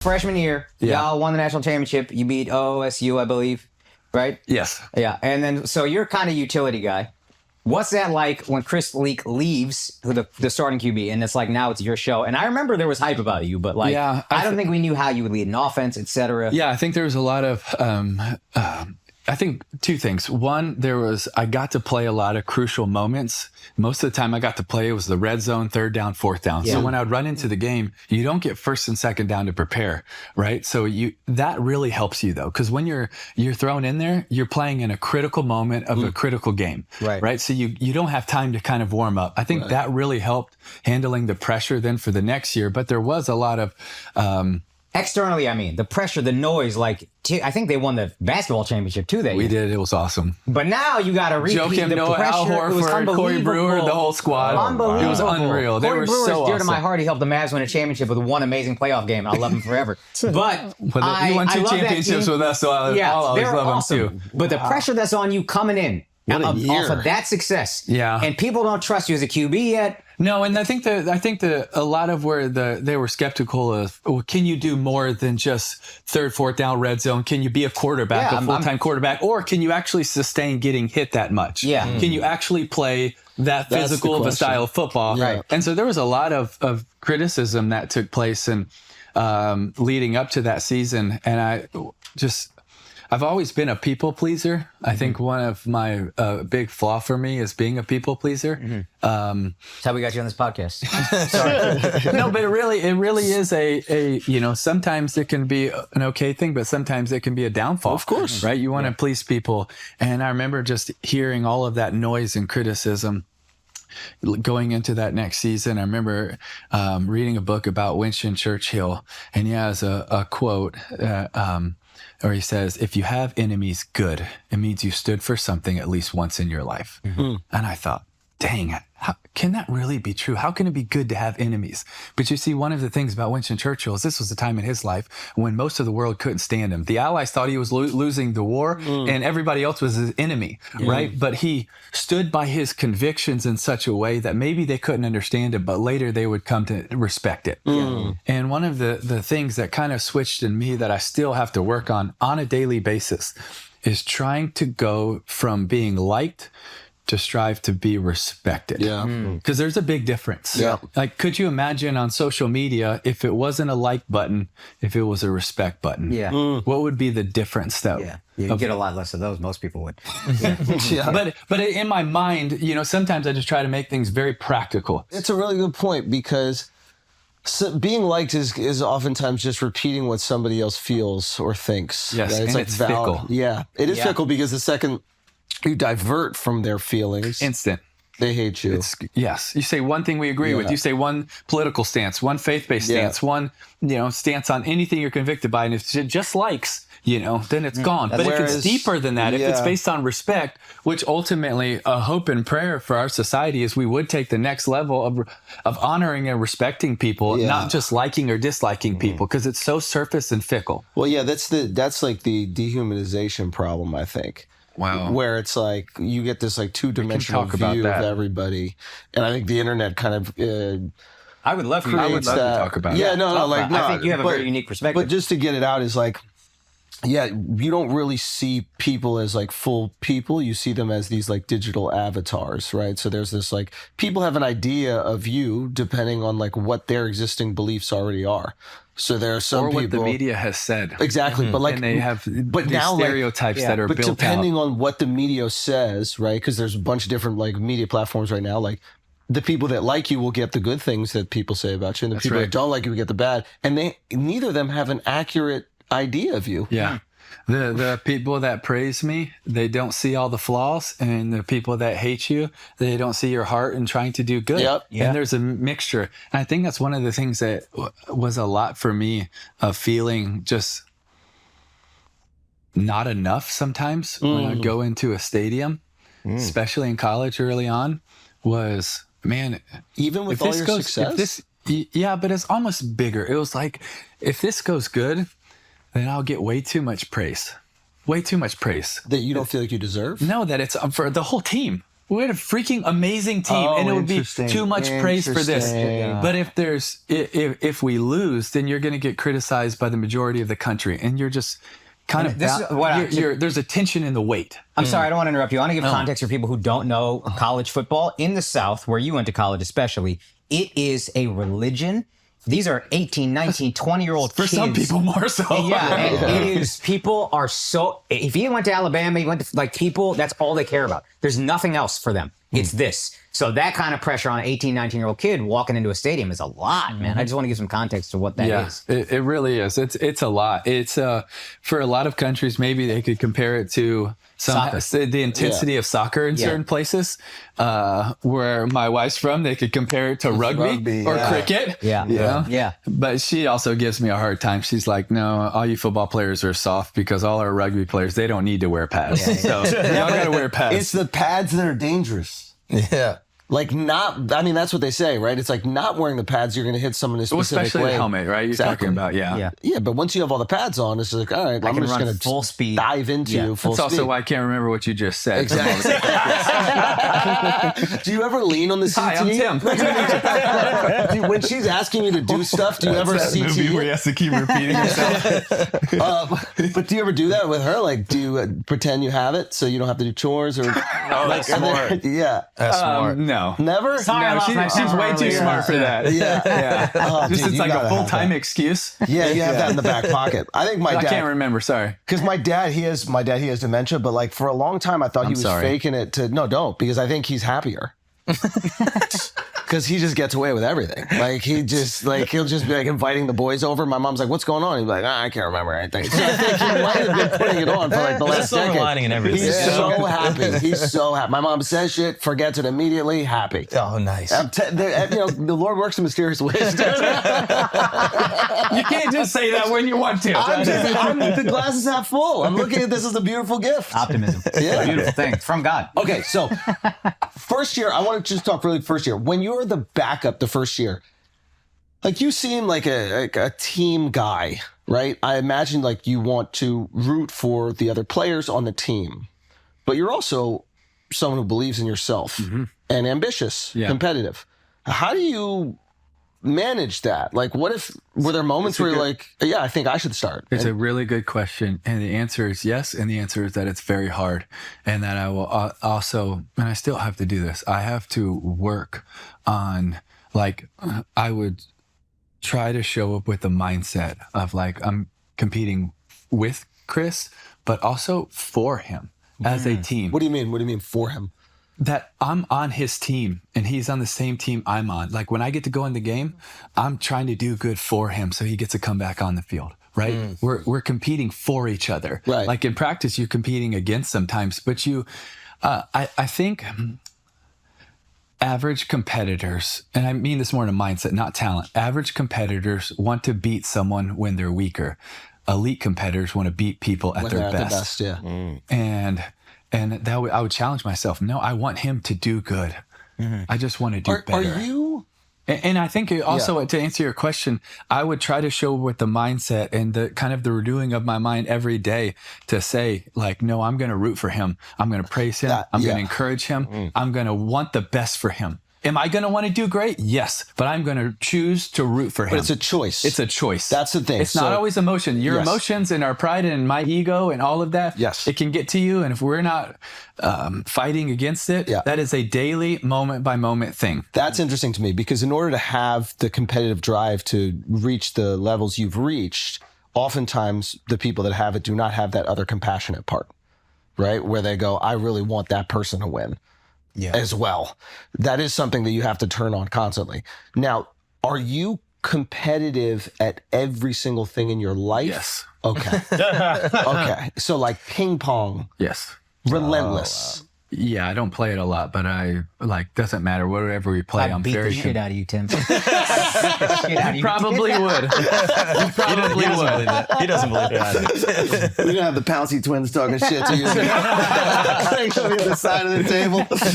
freshman year, y'all won the national championship. You beat OSU, I believe, right? Yes. Yeah, and then so you're kind of utility guy. What's that like when Chris Leak leaves the starting QB and it's like now it's your show? And I remember there was hype about you, but like I don't think we knew how you would lead an offense, etc. Yeah, I think there was a lot of I think two things. One, I got to play a lot of crucial moments. Most of the time I got to play, it was the red zone, third down, fourth down. Yeah. So when I would run into the game, you don't get first and second down to prepare, right? So that really helps you though, because when you're thrown in there, you're playing in a critical moment of a critical game, right? So you don't have time to kind of warm up. I think that really helped handling the pressure then for the next year. But there was a lot of externally, I mean, the pressure, the noise, like, I think they won the basketball championship too that year. We did. It was awesome. But now you got to repeat Joakim the Noah, pressure. Al Horford, Corey Brewer, the whole squad. Unbelievable. It was unreal. They Corey were Brewer so is dear awesome. to my heart. He helped the Mavs win a championship with one amazing playoff game, and I love him forever. But he won two championships with us, so I'll always love him too. But the pressure that's on you coming in off of that success, and people don't trust you as a QB yet. No, and I think a lot of where they were skeptical of, well, can you do more than just third, fourth down, red zone? Can you be a quarterback, a full-time quarterback, or can you actually sustain getting hit that much? Yeah. Can you actually play that physical of a style of football? Right. And so there was a lot of criticism that took place and leading up to that season, and I've always been a people pleaser. I think one of my big flaw for me is being a people pleaser. That's how we got you on this podcast. Sorry. No, but it really is a sometimes it can be an okay thing, but sometimes it can be a downfall. Of course. Right? You want to please people. And I remember just hearing all of that noise and criticism going into that next season. I remember reading a book about Winston Churchill, and he has a quote or he says, if you have enemies, good. It means you stood for something at least once in your life. Mm-hmm. And I thought, dang, how can that really be true? How can it be good to have enemies? But you see, one of the things about Winston Churchill is this was a time in his life when most of the world couldn't stand him. The Allies thought he was losing the war and everybody else was his enemy, right? But he stood by his convictions in such a way that maybe they couldn't understand it, but later they would come to respect it. And one of the things that kind of switched in me that I still have to work on a daily basis is trying to go from being liked to strive to be respected. Yeah. Because there's a big difference. Yeah. Like, could you imagine on social media, if it wasn't a like button, if it was a respect button? Yeah. What would be the difference though? Yeah. You get a lot less of those, most people would. But in my mind, sometimes I just try to make things very practical. It's a really good point because being liked is oftentimes just repeating what somebody else feels or thinks. Yes, right? and it's fickle. Yeah, it is fickle because the second you divert from their feelings, instant. They hate you. Yes. You say one thing we agree with. You say one political stance, one faith-based stance, one stance on anything you're convicted by. And if it just likes, then it's gone. But if it's deeper than that, if it's based on respect, which ultimately a hope and prayer for our society is we would take the next level of honoring and respecting people, not just liking or disliking people, because it's so surface and fickle. Well, yeah, that's like the dehumanization problem, I think. Wow. Where it's like you get this like two-dimensional view of everybody. And I think the internet kind of I would love to talk about it. Yeah, I think you have a very unique perspective. But just to get it out is like, you don't really see people as like full people. You see them as these like digital avatars, right? So there's this like, people have an idea of you depending on like what their existing beliefs already are. So there are some people, what the media has said. Exactly. But like, and they have these stereotypes that are built out. But depending on what the media says, right? Because there's a bunch of different like media platforms right now. Like the people that like you will get the good things that people say about you, and the people that don't like you will get the bad. And neither of them have an accurate idea of you. Yeah. The people that praise me, they don't see all the flaws, and the people that hate you, they don't see your heart in trying to do good. Yep. And there's a mixture. And I think that's one of the things that was a lot for me of feeling just not enough sometimes when I go into a stadium, especially in college early on, was, man, even with all your success? But it's almost bigger. It was like, if this goes good, then I'll get way too much praise. Way too much praise. That you don't feel like you deserve? No, that it's for the whole team. we had a freaking amazing team, and it would be too much praise for this. Yeah. But if we lose, then you're going to get criticized by the majority of the country, and you're just kind of there's a tension in the weight. I'm sorry, I don't want to interrupt you. I want to give context for people who don't know college football. In the South, where you went to college especially, it is a religion. These are 18, 19, 20-year-old kids. For some people more so. Yeah, and it is, people are so, if you went to Alabama, you went to, like, people, that's all they care about. There's nothing else for them. It's this. So that kind of pressure on an 18, 19-year-old kid walking into a stadium is a lot, man. I just want to give some context to what that is. It really is. It's a lot. It's for a lot of countries, maybe they could compare it to the intensity of soccer in certain places. Where my wife's from, they could compare it to rugby or cricket. Yeah. But she also gives me a hard time. She's like, no, all you football players are soft because all our rugby players, they don't need to wear pads. So y'all got to wear pads. It's the pads that are dangerous. Yeah. Like that's what they say, right? It's like not wearing the pads, you're going to hit someone in a specific especially way. the helmet, right? You're talking about, Yeah, but once you have all the pads on, it's like, all right, I'm just going to full speed. dive into full That's speed. also why I can't remember what you just said. Exactly. Do you ever lean on the CT? Hi, I'm Tim. When she's asking you to do stuff, do you ever CT? Movie where he has to keep repeating himself. But do you ever do that with her? Like, do you pretend you have it so you don't have to do chores? Or that's smart. Yeah. That's smart. No. Never? No, she's way too smart for that. Yeah. Oh, This dude, is you like a gotta have full-time that. excuse. Yeah, you have that in the back pocket. I think my I dad. can't remember. Sorry. Because my dad, he has dementia, but like for a long time, I thought he was faking it to. No, don't, because I think he's happier. Because he just gets away with everything. Like he'll just be like inviting the boys over. My mom's like, "What's going on?" He's like, I can't remember anything. So I think he might have been putting it on for like the last silver decade. lining and everything. He's so happy. He's so happy. My mom says shit, forgets it immediately, happy. Oh, nice. The Lord works in mysterious ways. You can't just say that when you want to. The glass is half full. I'm looking at this as a beautiful gift. Optimism. Yeah. It's a beautiful thing. It's from God. Okay, so first year, I want to just talk really first year. When you were the backup the first year, like you seem like a team guy, right? I imagine like you want to root for the other players on the team, but you're also someone who believes in yourself and ambitious, competitive. How do you manage that? Like, were there moments where you're like, yeah, I think I should start? It's a really good question. And the answer is yes. And the answer is that it's very hard. And that I will also, and I still have to do this, I have to work on, like, I would try to show up with the mindset of like, I'm competing with Chris, but also for him as a team. What do you mean? What do you mean for him? That I'm on his team and he's on the same team I'm on. Like when I get to go in the game, I'm trying to do good for him so he gets to come back on the field, right? We're competing for each other. Right. Like in practice, you're competing against sometimes, but I think average competitors, and I mean this more in a mindset, not talent, average competitors want to beat someone when they're weaker. Elite competitors want to beat people at their best. And that I would challenge myself. No, I want him to do good. I just want to do better. Are you? And I think also to answer your question, I would try to show with the mindset and the kind of the renewing of my mind every day to say like, no, I'm going to root for him. I'm going to praise him. I'm going to encourage him. I'm going to want the best for him. Am I going to want to do great? Yes, but I'm going to choose to root for him. But it's a choice. It's a choice. That's the thing. It's not always emotion. Your emotions and our pride and my ego and all of that, it can get to you. And if we're not fighting against it, that is a daily moment by moment thing. That's interesting to me because in order to have the competitive drive to reach the levels you've reached, oftentimes the people that have it do not have that other compassionate part, right? Where they go, I really want that person to win. As well. That is something that you have to turn on constantly. Now, are you competitive at every single thing in your life? Yes. Okay. Okay. So like ping pong. Yes. Relentless. Yeah, I don't play it a lot, but I doesn't matter. Whatever we play, I'm beat very the shit out of you, Tim. Probably would. You probably would. He doesn't believe it. We're going to have the Pouncey twins talking shit to you. Craig on the other side of the table.